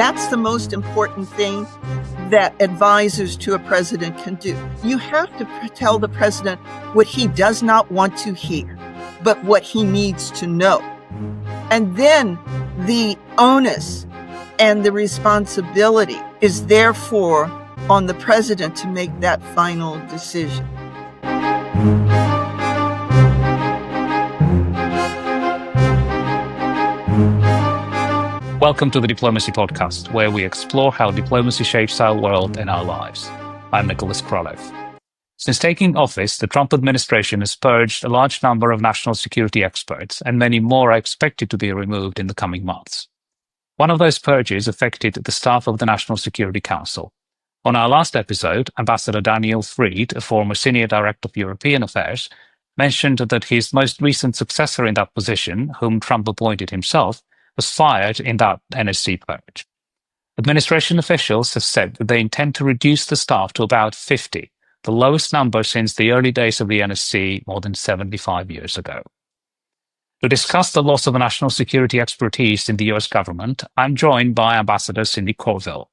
That's the most important thing that advisors to a president can do. You have to tell the president what he does not want to hear, but what he needs to know. And then the onus and the responsibility is therefore on the president to make that final decision. Welcome to the Diplomacy Podcast, where we explore how diplomacy shapes our world and our lives. I'm Nicholas Krolov. Since taking office, the Trump administration has purged a large number of national security experts, and many more are expected to be removed in the coming months. One of those purges affected the staff of the National Security Council. On our last episode, Ambassador Daniel Fried, a former senior director of European Affairs, mentioned that his most recent successor in that position, whom Trump appointed himself, was fired in that NSC purge. Administration officials have said that they intend to reduce the staff to about 50, the lowest number since the early days of the NSC more than 75 years ago. To discuss the loss of national security expertise in the US government, I'm joined by Ambassador Cindy Courville,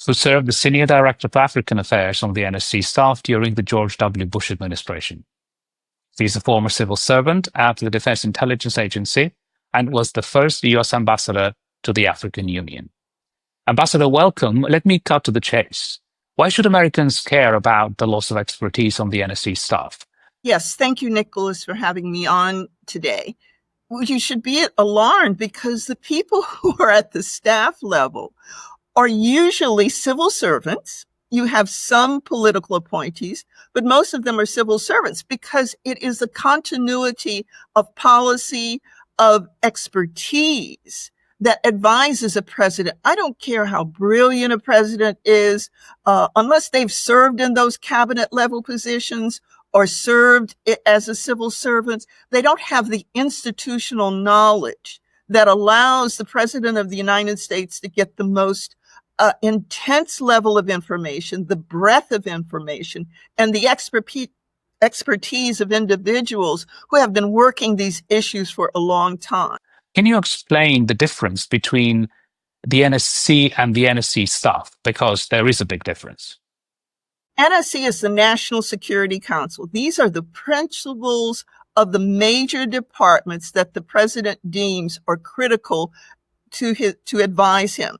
who served as Senior Director of African Affairs on the NSC staff during the George W. Bush administration. She's a former civil servant at the Defense Intelligence Agency and was the first US ambassador to the African Union. Ambassador, welcome. Let me cut to the chase. Why should Americans care about the loss of expertise on the NSC staff? Yes, thank you, Nicholas, for having me on today. You should be alarmed because the people who are at the staff level are usually civil servants. You have some political appointees, but most of them are civil servants because it is the continuity of policy, of expertise that advises a president. I don't care how brilliant a president is, unless they've served in those cabinet level positions or served as a civil servant, they don't have the institutional knowledge that allows the president of the United States to get the most intense level of information, the breadth of information, and the expertise of individuals who have been working these issues for a long time. Can you explain the difference between the NSC and the NSC staff? Because there is a big difference. NSC is the National Security Council. These are the principals of the major departments that the president deems are critical to advise him.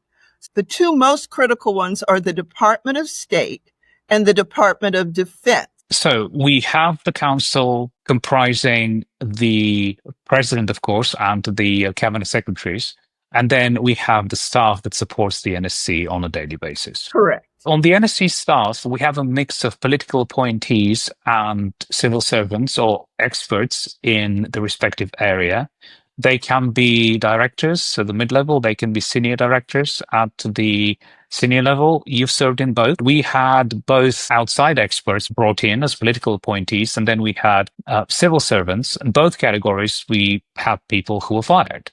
The two most critical ones are the Department of State and the Department of Defense. So we have the council comprising the president, of course, and the cabinet secretaries. And then we have the staff that supports the NSC on a daily basis. Correct. On the NSC staff, we have a mix of political appointees and civil servants or experts in the respective area. They can be directors, so the mid-level, they can be senior directors at the senior level. You've served in both. We had both outside experts brought in as political appointees, and then we had civil servants. In both categories, we had people who were fired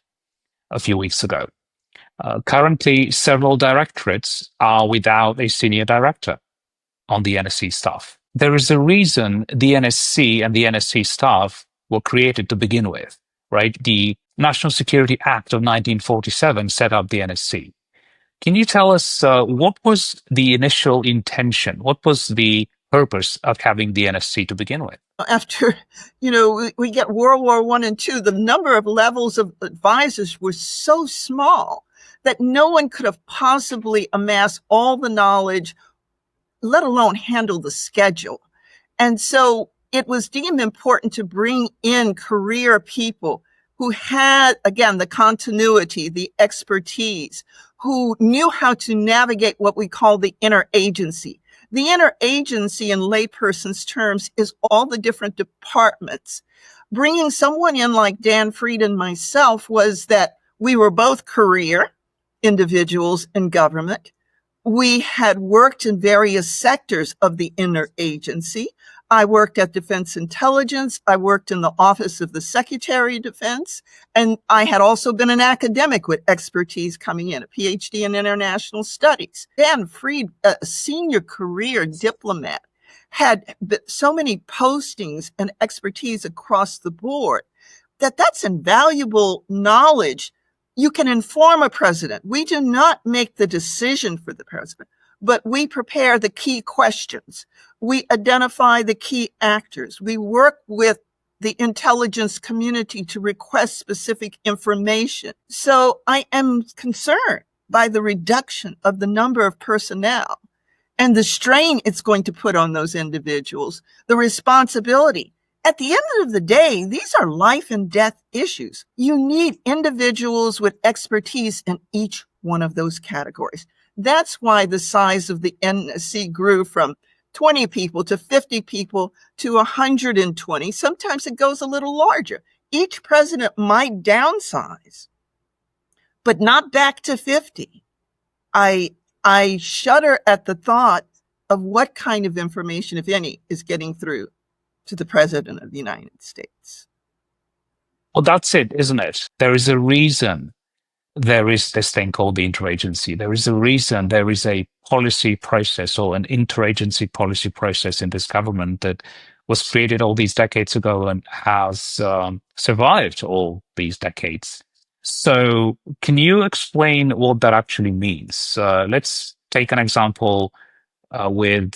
a few weeks ago. Currently, several directorates are without a senior director on the NSC staff. There is a reason the NSC and the NSC staff were created to begin with. Right? The National Security Act of 1947 set up the NSC. Can you tell us what was the initial intention? What was the purpose of having the NSC to begin with? After, we get World War I and II, the number of levels of advisors was so small that no one could have possibly amassed all the knowledge, let alone handle the schedule. And so it was deemed important to bring in career people who had, again, the continuity, the expertise, who knew how to navigate what we call the interagency. The interagency in layperson's terms is all the different departments. Bringing someone in like Dan Fried and myself was that we were both career individuals in government. We had worked in various sectors of the interagency. I worked at Defense Intelligence. I worked in the Office of the Secretary of Defense. And I had also been an academic with expertise coming in, a PhD in international studies. Dan Fried, a senior career diplomat, had so many postings and expertise across the board that's invaluable knowledge You can inform a president. We do not make the decision for the president, but we prepare the key questions. We identify the key actors. We work with the intelligence community to request specific information. So I am concerned by the reduction of the number of personnel and the strain it's going to put on those individuals, the responsibility. At the end of the day, these are life and death issues. You need individuals with expertise in each one of those categories. That's why the size of the NSC grew from 20 people to 50 people to 120. Sometimes it goes a little larger. Each president might downsize, but not back to 50. I shudder at the thought of what kind of information, if any, is getting through to the President of the United States. Well, that's it, isn't it? There is a reason there is this thing called the interagency. There is a reason there is a policy process or an interagency policy process in this government that was created all these decades ago and has survived all these decades. So can you explain what that actually means? Let's take an example with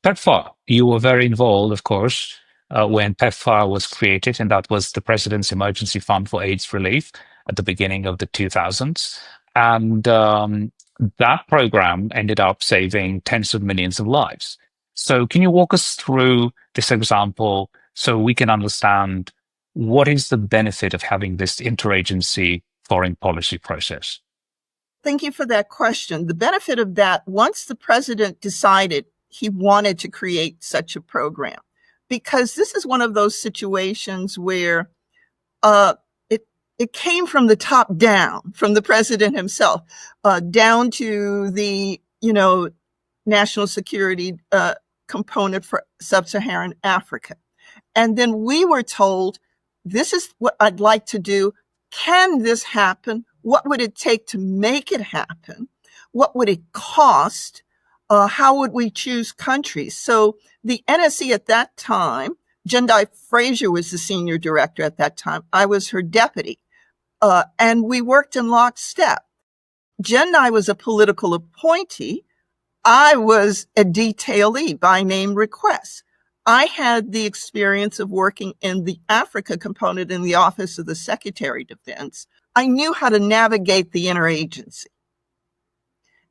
PEPFAR. You were very involved, of course, when PEPFAR was created, and that was the President's Emergency Fund for AIDS Relief at the beginning of the 2000s. And that program ended up saving tens of millions of lives. So can you walk us through this example so we can understand what is the benefit of having this interagency foreign policy process? Thank you for that question. The benefit of that, once the president decided he wanted to create such a program, because this is one of those situations where it came from the top down, from the president himself, down to the national security component for sub-Saharan Africa. And then we were told, this is what I'd like to do. Can this happen? What would it take to make it happen? What would it cost? How would we choose countries? So the NSC at that time, Jendai Frazier was the senior director at that time. I was her deputy. And we worked in lockstep. Jendai was a political appointee. I was a detailee by name request. I had the experience of working in the Africa component in the Office of the Secretary of Defense. I knew how to navigate the interagency.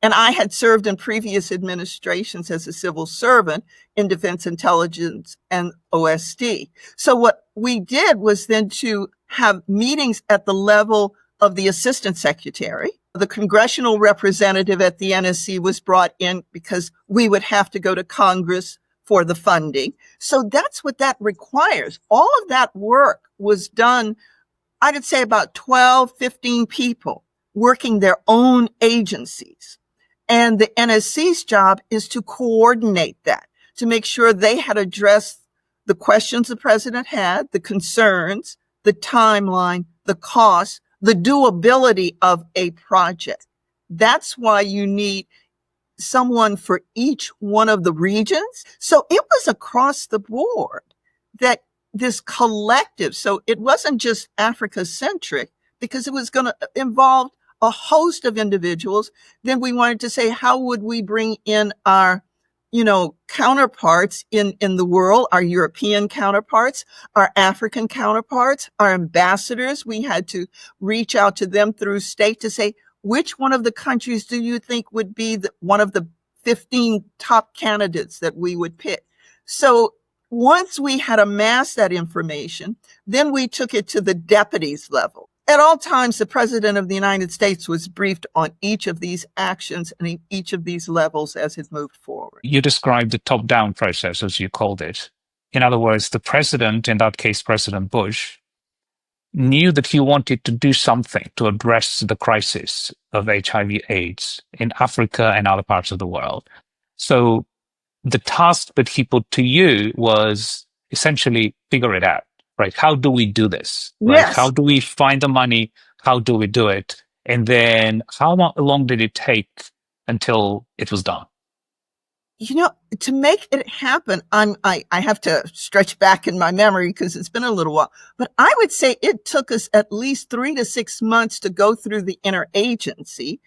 And I had served in previous administrations as a civil servant in Defense Intelligence and OSD. So what we did was then to have meetings at the level of the Assistant Secretary. The congressional representative at the NSC was brought in because we would have to go to Congress for the funding. So that's what that requires. All of that work was done, I would say about 12, 15 people working their own agencies. And the NSC's job is to coordinate that, to make sure they had addressed the questions the president had, the concerns, the timeline, the cost, the doability of a project. That's why you need someone for each one of the regions. So it was across the board that this collective, so it wasn't just Africa-centric, because it was going to involve a host of individuals. Then we wanted to say, how would we bring in our, counterparts in the world, our European counterparts, our African counterparts, our ambassadors. We had to reach out to them through state to say, which one of the countries do you think would be one of the 15 top candidates that we would pick? So once we had amassed that information, then we took it to the deputies level. At all times, the President of the United States was briefed on each of these actions and each of these levels as it moved forward. You described the top-down process, as you called it. In other words, the president, in that case, President Bush, knew that he wanted to do something to address the crisis of HIV/AIDS in Africa and other parts of the world. So the task that he put to you was essentially figure it out. Right? How do we do this? Right? Yes. How do we find the money? How do we do it? And then how long did it take until it was done? To make it happen, I have to stretch back in my memory because it's been a little while, but I would say it took us at least 3 to 6 months to go through the interagency,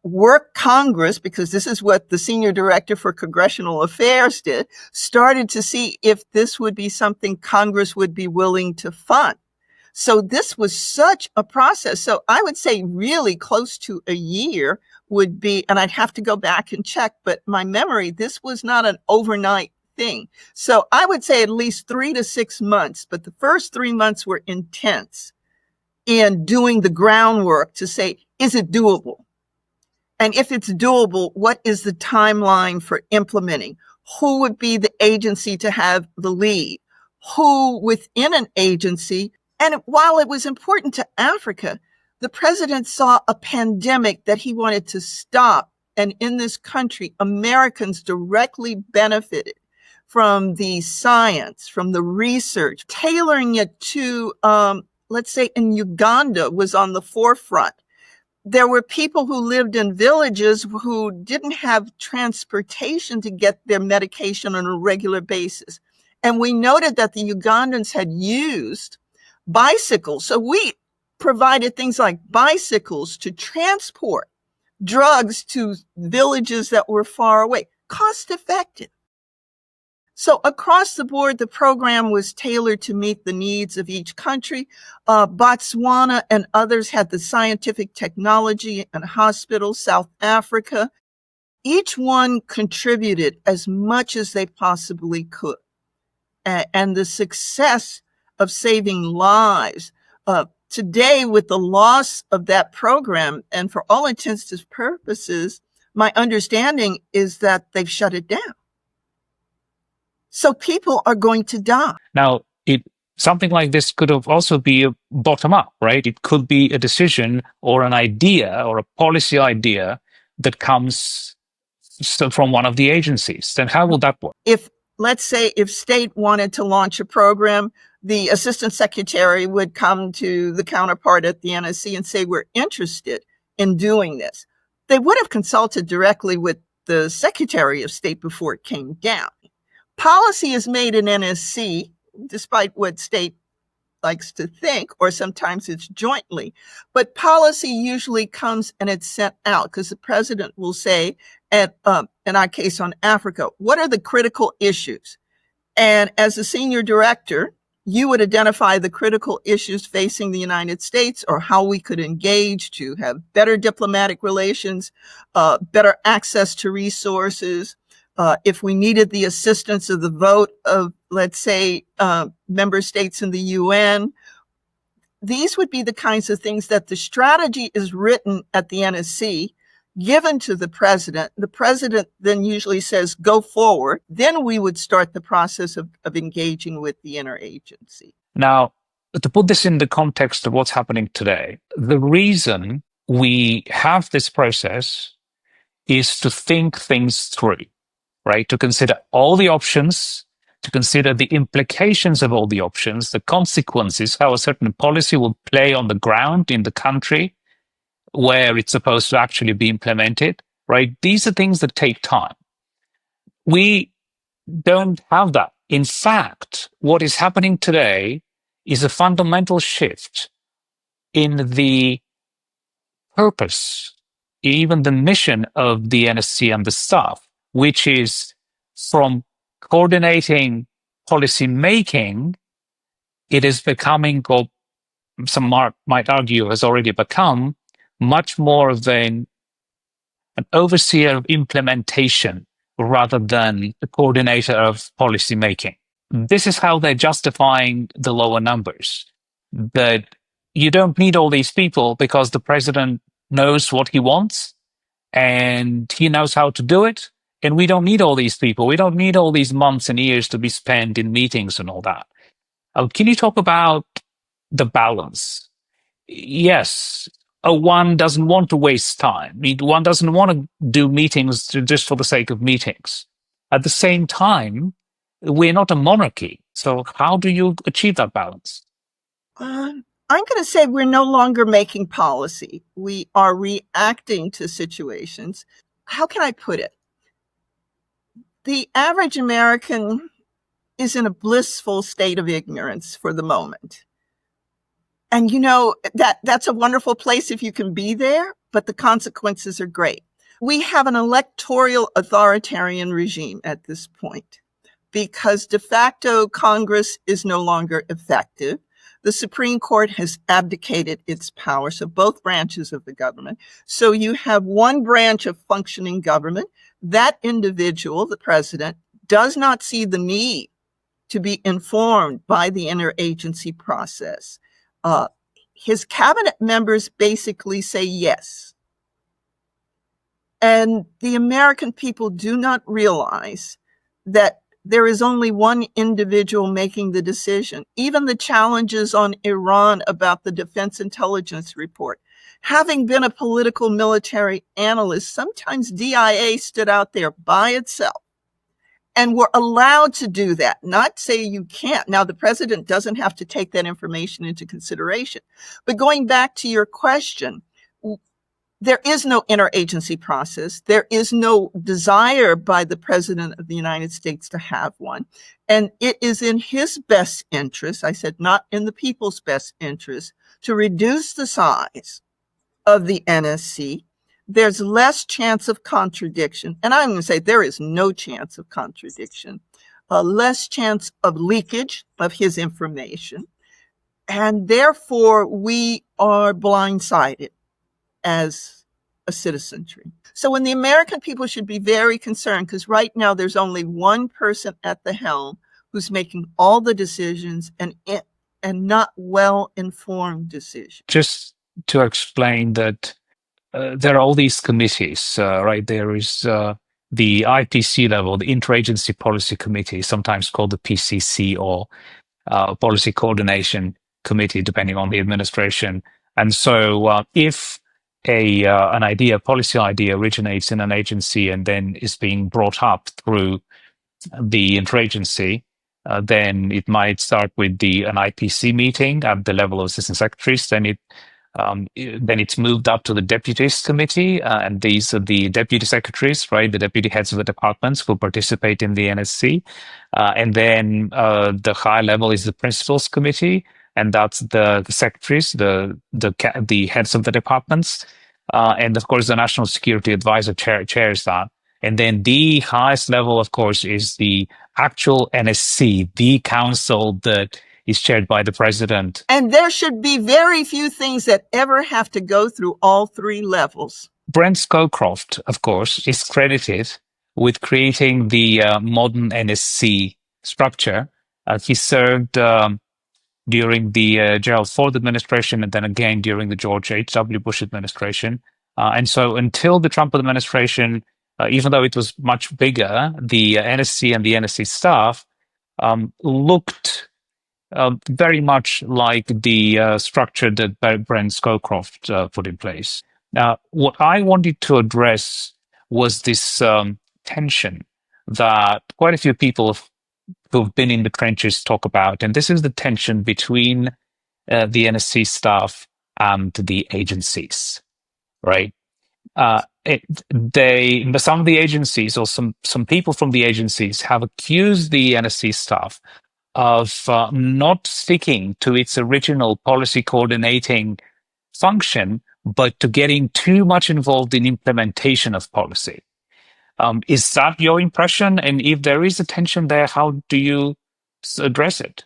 work Congress, because this is what the senior director for congressional affairs did, started to see if this would be something Congress would be willing to fund. So this was such a process. So I would say really close to a year would be, and I'd have to go back and check, but my memory, this was not an overnight thing. So I would say at least 3 to 6 months, but the first 3 months were intense in doing the groundwork to say, is it doable? And if it's doable, what is the timeline for implementing? Who would be the agency to have the lead? Who within an agency? And while it was important to Africa, the president saw a pandemic that he wanted to stop. And in this country, Americans directly benefited from the science, from the research, tailoring it to, let's say in Uganda was on the forefront. There were people who lived in villages who didn't have transportation to get their medication on a regular basis. And we noted that the Ugandans had used bicycles. So we provided things like bicycles to transport drugs to villages that were far away, cost effective. So across the board, the program was tailored to meet the needs of each country. Botswana and others had the scientific technology and hospitals, South Africa. Each one contributed as much as they possibly could. And the success of saving lives. Today, with the loss of that program, and for all intents and purposes, my understanding is that they've shut it down. So people are going to die. Now, something like this could have also be a bottom up, right? It could be a decision or an idea or a policy idea that comes from one of the agencies. Then how will that work? Let's say if state wanted to launch a program, the assistant secretary would come to the counterpart at the NSC and say, we're interested in doing this. They would have consulted directly with the Secretary of State before it came down. Policy is made in NSC, despite what state likes to think, or sometimes it's jointly. But policy usually comes and it's sent out because the president will say, in our case on Africa, what are the critical issues? And as a senior director, you would identify the critical issues facing the United States or how we could engage to have better diplomatic relations, better access to resources. If we needed the assistance of the vote of, let's say, member states in the UN, these would be the kinds of things that the strategy is written at the NSC, given to the president. The president then usually says, go forward. Then we would start the process of engaging with the interagency. Now, to put this in the context of what's happening today, the reason we have this process is to think things through, right? To consider all the options, to consider the implications of all the options, the consequences, how a certain policy will play on the ground in the country where it's supposed to actually be implemented, right? These are things that take time. We don't have that. In fact, what is happening today is a fundamental shift in the purpose, even the mission of the NSC and the staff, which is from coordinating policy making, it is becoming, or some might argue has already become, much more than an overseer of implementation rather than a coordinator of policy making. This is how they're justifying the lower numbers. That you don't need all these people because the president knows what he wants and he knows how to do it. And we don't need all these people. We don't need all these months and years to be spent in meetings and all that. Can you talk about the balance? Yes, one doesn't want to waste time. One doesn't want to do meetings just for the sake of meetings. At the same time, we're not a monarchy. So how do you achieve that balance? I'm going to say we're no longer making policy. We are reacting to situations. How can I put it? The average American is in a blissful state of ignorance for the moment. And that's a wonderful place if you can be there, but the consequences are great. We have an electoral authoritarian regime at this point because de facto Congress is no longer effective. The Supreme Court has abdicated its power, so both branches of the government. So you have one branch of functioning government. That individual, the president, does not see the need to be informed by the interagency process. His cabinet members basically say yes. And the American people do not realize that there is only one individual making the decision. Even the challenges on Iran about the Defense Intelligence Report. Having been a political military analyst, sometimes DIA stood out there by itself and were allowed to do that, not say you can't. Now, the president doesn't have to take that information into consideration. But going back to your question, there is no interagency process. There is no desire by the president of the United States to have one. And it is in his best interest, I said not in the people's best interest, to reduce the size of the NSC. There's less chance of contradiction. And I'm going to say there is no chance of contradiction, less chance of leakage of his information. And therefore, we are blindsided as a citizenry. So when the American people should be very concerned, because right now there's only one person at the helm who's making all the decisions and not well-informed decisions. Just to explain that there are all these committees, right? There is the IPC level, the Interagency Policy Committee, sometimes called the PCC or Policy Coordination Committee, depending on the administration. And so if an idea, policy idea originates in an agency and then is being brought up through the interagency, then it might start with an IPC meeting at the level of assistant secretaries. Then it's moved up to the deputies committee, and these are the deputy secretaries, right? The deputy heads of the departments who participate in the NSC. And then the high level is the principals committee, and that's the secretaries, the heads of the departments. And of course, the National Security Advisor chairs that. And then the highest level, of course, is the actual NSC, the council that is chaired by the president. And there should be very few things that ever have to go through all three levels. Brent Scowcroft, of course, is credited with creating the modern NSC structure. He served during the Gerald Ford administration and then again during the George H.W. Bush administration. And so until the Trump administration, even though it was much bigger, the NSC and the NSC staff looked very much like the structure that Brent Scowcroft put in place. Now, what I wanted to address was this tension that quite a few people who've been in the trenches talk about, and this is the tension between the NSC staff and the agencies, right? Some of the agencies or some people from the agencies have accused the NSC staff of not sticking to its original policy coordinating function, but to getting too much involved in implementation of policy. Is that your impression? And if there is a tension there, how do you address it?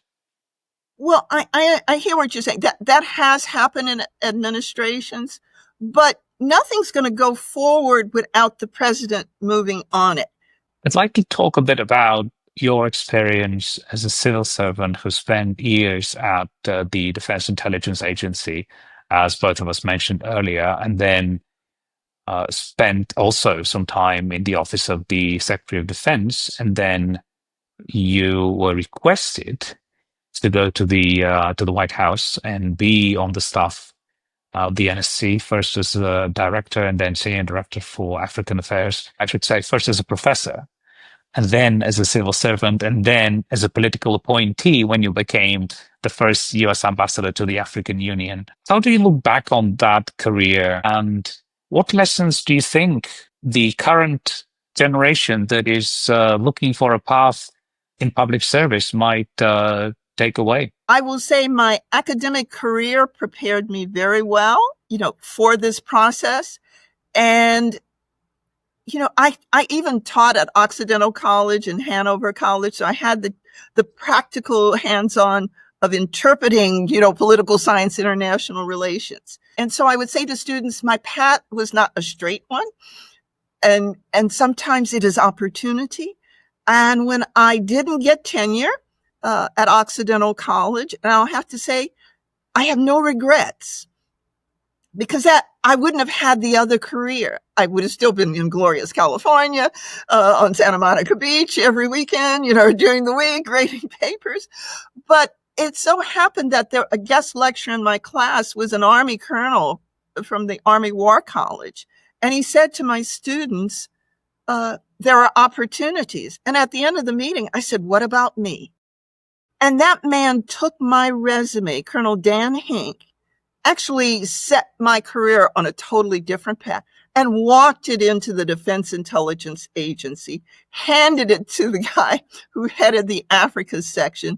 Well, I hear what you're saying. That has happened in administrations, but nothing's going to go forward without the president moving on it. I'd like to talk a bit about your experience as a civil servant who spent years at the Defense Intelligence Agency, as both of us mentioned earlier, and then spent also some time in the office of the Secretary of Defense, and then you were requested to go to the White House and be on the staff of the NSC, first as a director and then senior director for African Affairs. I should say first as a professor, and then as a civil servant, and then as a political appointee when you became the first US ambassador to the African Union. How do you look back on that career, and what lessons do you think the current generation that is looking for a path in public service might take away? I will say my academic career prepared me very well, for this process. And, I even taught at Occidental College and Hanover College. So I had the practical hands-on of interpreting, political science, international relations. And so I would say to students, my path was not a straight one. And sometimes it is opportunity. And when I didn't get tenure at Occidental College, and I'll have to say, I have no regrets, because I wouldn't have had the other career. I would have still been in glorious California, on Santa Monica Beach every weekend, during the week, grading papers. But it so happened that a guest lecturer in my class was an Army colonel from the Army War College. And he said to my students, there are opportunities. And at the end of the meeting, I said, what about me? And that man took my resume, Colonel Dan Hink, actually set my career on a totally different path and walked it into the Defense Intelligence Agency, handed it to the guy who headed the Africa section.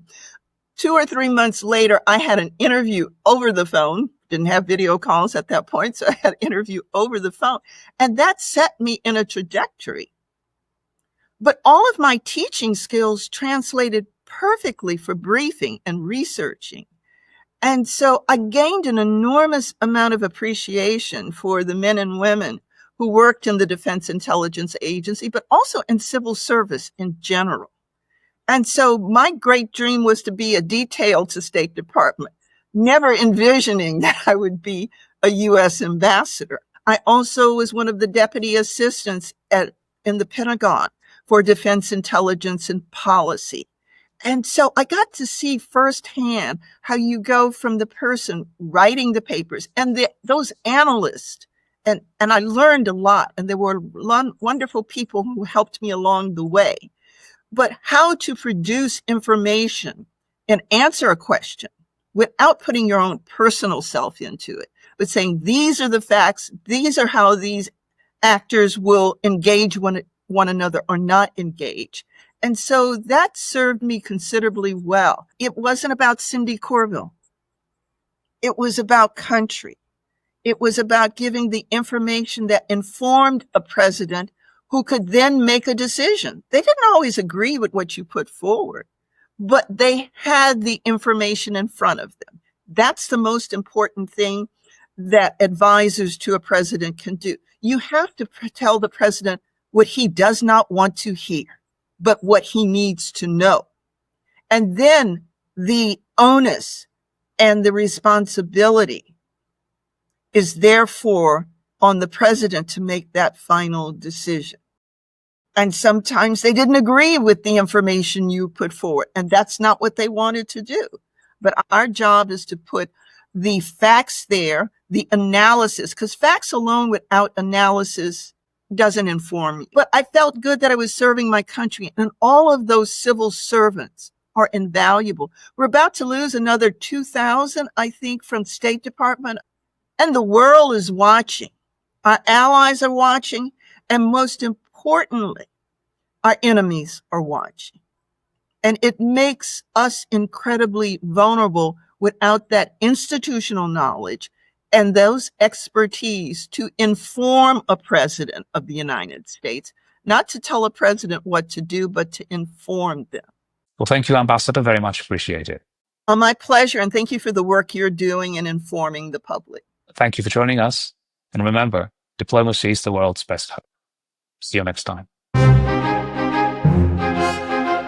2 or 3 months later, I had an interview over the phone. Didn't have video calls at that point, so I had an interview over the phone. And that set me in a trajectory. But all of my teaching skills translated perfectly for briefing and researching. And so I gained an enormous amount of appreciation for the men and women who worked in the Defense Intelligence Agency, but also in civil service in general. And so my great dream was to be a detail to State Department, never envisioning that I would be a U.S. ambassador. I also was one of the deputy assistants in the Pentagon for defense intelligence and policy. And so I got to see firsthand how you go from the person writing the papers and those analysts. And I learned a lot, and there were wonderful people who helped me along the way. But how to produce information and answer a question without putting your own personal self into it, but saying, these are the facts, these are how these actors will engage one another or not engage. And so that served me considerably well. It wasn't about Cindy Courville. It was about country. It was about giving the information that informed a president who could then make a decision. They didn't always agree with what you put forward, but they had the information in front of them. That's the most important thing that advisors to a president can do. You have to tell the president what he does not want to hear, but what he needs to know. And then the onus and the responsibility is therefore on the president to make that final decision. And sometimes they didn't agree with the information you put forward, and that's not what they wanted to do. But our job is to put the facts there, the analysis, because facts alone without analysis doesn't inform me. But I felt good that I was serving my country, and all of those civil servants are invaluable. We're about to lose another 2,000, I think, from State Department, and the world is watching. Our allies are watching, and most importantly, our enemies are watching. And it makes us incredibly vulnerable without that institutional knowledge and those expertise to inform a president of the United States, not to tell a president what to do, but to inform them. Well, thank you, Ambassador. Very much appreciate it. My pleasure. And thank you for the work you're doing in informing the public. Thank you for joining us. And remember, diplomacy is the world's best hope. See you next time.